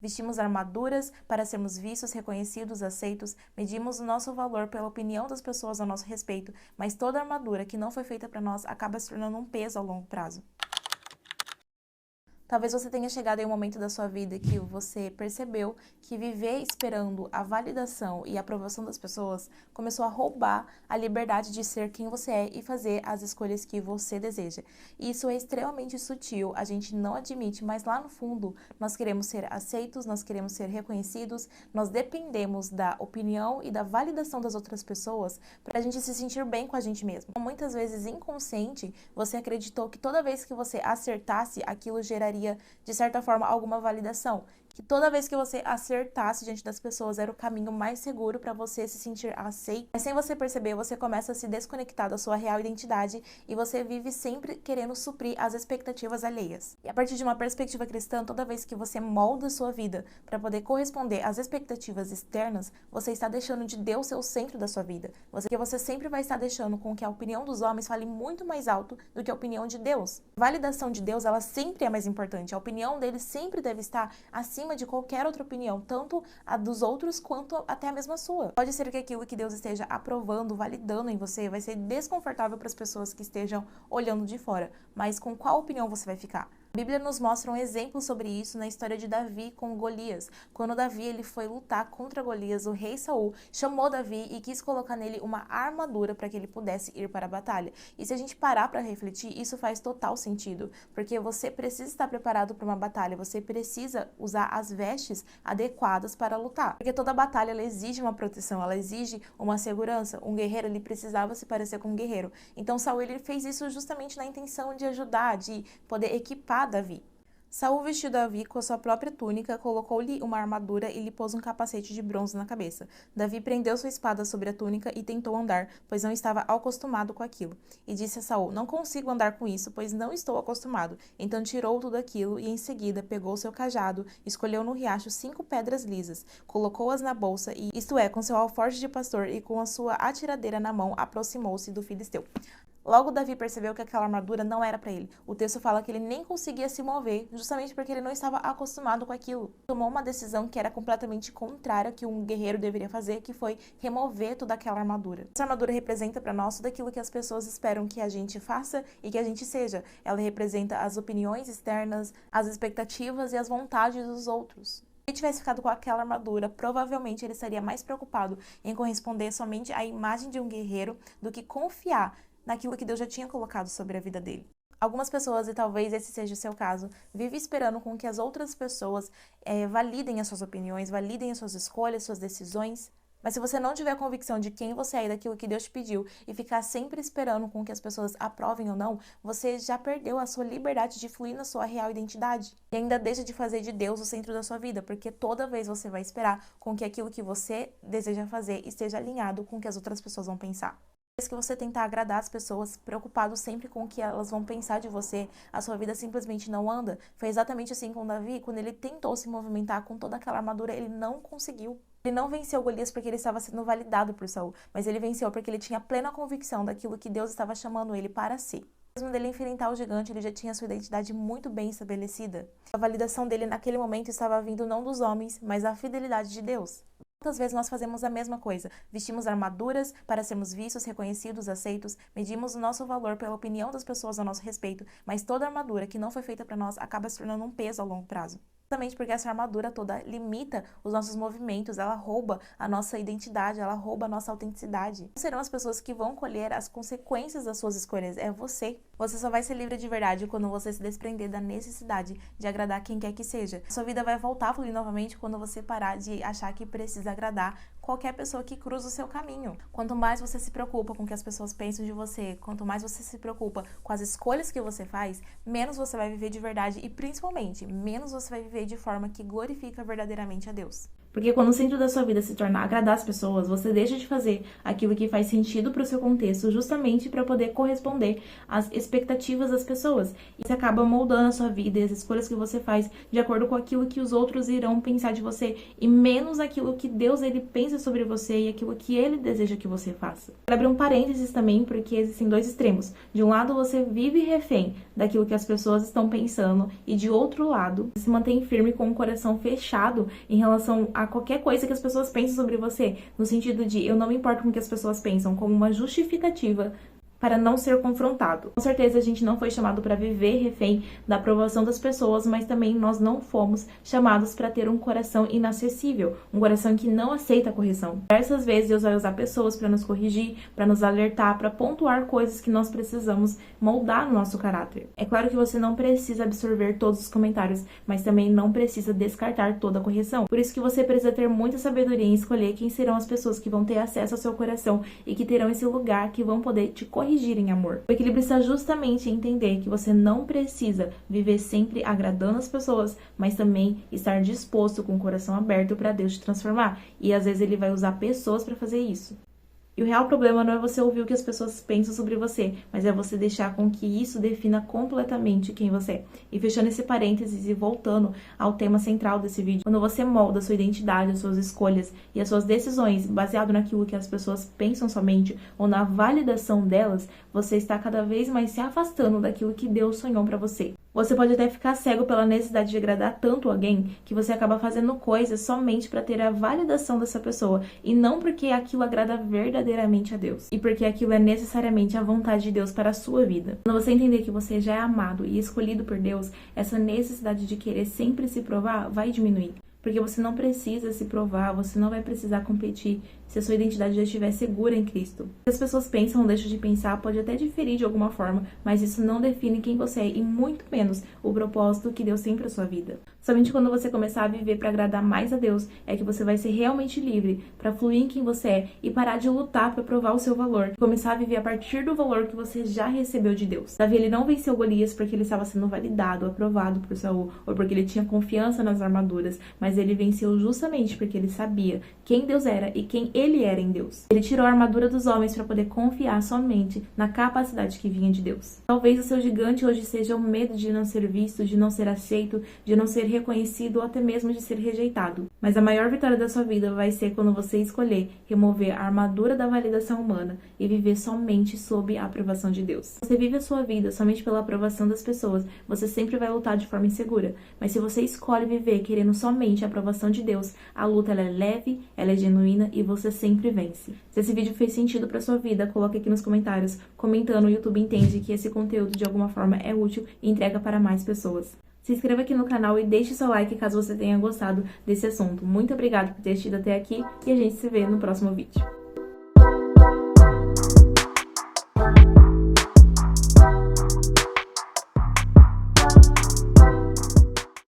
Vestimos armaduras para sermos vistos, reconhecidos, aceitos. Medimos o nosso valor pela opinião das pessoas a nosso respeito, mas toda armadura que não foi feita para nós acaba se tornando um peso ao longo prazo. Talvez você tenha chegado em um momento da sua vida que você percebeu que viver esperando a validação e a aprovação das pessoas começou a roubar a liberdade de ser quem você é e fazer as escolhas que você deseja. E isso é extremamente sutil, a gente não admite, mas lá no fundo nós queremos ser aceitos, nós queremos ser reconhecidos, nós dependemos da opinião e da validação das outras pessoas para a gente se sentir bem com a gente mesmo. Muitas vezes inconsciente, você acreditou que toda vez que você acertasse, aquilo geraria de certa forma, alguma validação. Que toda vez que você acertasse diante das pessoas era o caminho mais seguro para você se sentir aceito. Mas sem você perceber, você começa a se desconectar da sua real identidade e você vive sempre querendo suprir as expectativas alheias. E a partir de uma perspectiva cristã, toda vez que você molda a sua vida para poder corresponder às expectativas externas, você está deixando de Deus ser o centro da sua vida. Porque você sempre vai estar deixando com que a opinião dos homens fale muito mais alto do que a opinião de Deus. A validação de Deus, ela sempre é mais importante. A opinião dele sempre deve estar acima de qualquer outra opinião, tanto a dos outros quanto até a mesma sua. Pode ser que aquilo que Deus esteja aprovando, validando em você, vai ser desconfortável para as pessoas que estejam olhando de fora, mas com qual opinião você vai ficar? A Bíblia nos mostra um exemplo sobre isso na história de Davi com Golias. Quando Davi ele foi lutar contra Golias, o rei Saul chamou Davi e quis colocar nele uma armadura para que ele pudesse ir para a batalha. E se a gente parar para refletir, isso faz total sentido, porque você precisa estar preparado para uma batalha, você precisa usar as vestes adequadas para lutar. Porque toda batalha ela exige uma proteção, ela exige uma segurança. Um guerreiro ele precisava se parecer com um guerreiro. Então Saul ele fez isso justamente na intenção de ajudar, de poder equipar Davi. Saul vestiu Davi com a sua própria túnica, colocou-lhe uma armadura e lhe pôs um capacete de bronze na cabeça. Davi prendeu sua espada sobre a túnica e tentou andar, pois não estava acostumado com aquilo. E disse a Saul: "Não consigo andar com isso, pois não estou acostumado." Então tirou tudo aquilo e em seguida pegou seu cajado, escolheu no riacho 5 pedras lisas, colocou-as na bolsa e, isto é, com seu alforje de pastor e com a sua atiradeira na mão, aproximou-se do filisteu. Logo, Davi percebeu que aquela armadura não era para ele. O texto fala que ele nem conseguia se mover, justamente porque ele não estava acostumado com aquilo. Tomou uma decisão que era completamente contrária ao que um guerreiro deveria fazer, que foi remover toda aquela armadura. Essa armadura representa para nós tudo aquilo que as pessoas esperam que a gente faça e que a gente seja. Ela representa as opiniões externas, as expectativas e as vontades dos outros. Se ele tivesse ficado com aquela armadura, provavelmente ele estaria mais preocupado em corresponder somente à imagem de um guerreiro do que confiar naquilo que Deus já tinha colocado sobre a vida dele. Algumas pessoas, e talvez esse seja o seu caso, vivem esperando com que as outras pessoas validem as suas opiniões, validem as suas escolhas, suas decisões. Mas se você não tiver a convicção de quem você é e daquilo que Deus te pediu e ficar sempre esperando com que as pessoas aprovem ou não, você já perdeu a sua liberdade de fluir na sua real identidade. E ainda deixa de fazer de Deus o centro da sua vida, porque toda vez você vai esperar com que aquilo que você deseja fazer esteja alinhado com o que as outras pessoas vão pensar. Que você tentar agradar as pessoas, preocupado sempre com o que elas vão pensar de você, a sua vida simplesmente não anda. Foi exatamente assim com Davi, quando ele tentou se movimentar com toda aquela armadura, ele não conseguiu. Ele não venceu Golias porque ele estava sendo validado por Saul, mas ele venceu porque ele tinha plena convicção daquilo que Deus estava chamando ele para ser. Mesmo dele enfrentar o gigante, ele já tinha sua identidade muito bem estabelecida. A validação dele naquele momento estava vindo não dos homens, mas da fidelidade de Deus. Quantas vezes nós fazemos a mesma coisa? Vestimos armaduras para sermos vistos, reconhecidos, aceitos, medimos o nosso valor pela opinião das pessoas a nosso respeito, mas toda armadura que não foi feita para nós acaba se tornando um peso ao longo prazo. Justamente porque essa armadura toda limita os nossos movimentos, ela rouba a nossa identidade, ela rouba a nossa autenticidade. Não serão as pessoas que vão colher as consequências das suas escolhas, é você. Você só vai ser livre de verdade quando você se desprender da necessidade de agradar quem quer que seja. Sua vida vai voltar a fluir novamente quando você parar de achar que precisa agradar qualquer pessoa que cruza o seu caminho. Quanto mais você se preocupa com o que as pessoas pensam de você, quanto mais você se preocupa com as escolhas que você faz, menos você vai viver de verdade e, principalmente, menos você vai viver de forma que glorifica verdadeiramente a Deus. Porque quando o centro da sua vida se torna agradar as pessoas, você deixa de fazer aquilo que faz sentido para o seu contexto, justamente para poder corresponder às expectativas das pessoas. E você acaba moldando a sua vida e as escolhas que você faz de acordo com aquilo que os outros irão pensar de você e menos aquilo que Deus ele pensa sobre você e aquilo que ele deseja que você faça. Quero abrir um parênteses também, porque existem dois extremos. De um lado, você vive refém daquilo que as pessoas estão pensando e de outro lado, você se mantém firme com o coração fechado em relação a qualquer coisa que as pessoas pensam sobre você, no sentido de eu não me importo com o que as pessoas pensam, como uma justificativa para não ser confrontado. Com certeza a gente não foi chamado para viver refém da aprovação das pessoas, mas também nós não fomos chamados para ter um coração inacessível, um coração que não aceita a correção. Diversas vezes Deus vai usar pessoas para nos corrigir, para nos alertar, para pontuar coisas que nós precisamos moldar no nosso caráter. É claro que você não precisa absorver todos os comentários, mas também não precisa descartar toda a correção. Por isso que você precisa ter muita sabedoria em escolher quem serão as pessoas que vão ter acesso ao seu coração e que terão esse lugar que vão poder te corrigir em amor. O equilíbrio está justamente em entender que você não precisa viver sempre agradando as pessoas, mas também estar disposto com o coração aberto para Deus te transformar. E às vezes ele vai usar pessoas para fazer isso. E o real problema não é você ouvir o que as pessoas pensam sobre você, mas é você deixar com que isso defina completamente quem você é. E fechando esse parênteses e voltando ao tema central desse vídeo, quando você molda a sua identidade, as suas escolhas e as suas decisões baseado naquilo que as pessoas pensam somente ou na validação delas, você está cada vez mais se afastando daquilo que Deus sonhou para você. Você pode até ficar cego pela necessidade de agradar tanto alguém que você acaba fazendo coisas somente para ter a validação dessa pessoa e não porque aquilo agrada verdadeiramente a Deus e porque aquilo é necessariamente a vontade de Deus para a sua vida. Quando você entender que você já é amado e escolhido por Deus, essa necessidade de querer sempre se provar vai diminuir. Porque você não precisa se provar, você não vai precisar competir se a sua identidade já estiver segura em Cristo. Se as pessoas pensam ou deixam de pensar, pode até diferir de alguma forma, mas isso não define quem você é e muito menos o propósito que Deus tem para sua vida. Somente quando você começar a viver para agradar mais a Deus é que você vai ser realmente livre para fluir em quem você é e parar de lutar para provar o seu valor e começar a viver a partir do valor que você já recebeu de Deus. Davi, ele não venceu Golias porque ele estava sendo validado, aprovado por Saul ou porque ele tinha confiança nas armaduras, mas ele venceu justamente porque ele sabia quem Deus era e quem ele era em Deus. Ele tirou a armadura dos homens para poder confiar somente na capacidade que vinha de Deus. Talvez o seu gigante hoje seja o medo de não ser visto, de não ser aceito, de não ser reconhecido ou até mesmo de ser rejeitado. Mas a maior vitória da sua vida vai ser quando você escolher remover a armadura da validação humana e viver somente sob a aprovação de Deus. Se você vive a sua vida somente pela aprovação das pessoas, você sempre vai lutar de forma insegura. Mas se você escolhe viver querendo somente a aprovação de Deus, a luta ela é leve, ela é genuína e você sempre vence. Se esse vídeo fez sentido para sua vida, coloque aqui nos comentários, comentando. O YouTube entende que esse conteúdo de alguma forma é útil e entrega para mais pessoas. Se inscreva aqui no canal e deixe seu like caso você tenha gostado desse assunto. Muito obrigada por ter assistido até aqui e a gente se vê no próximo vídeo.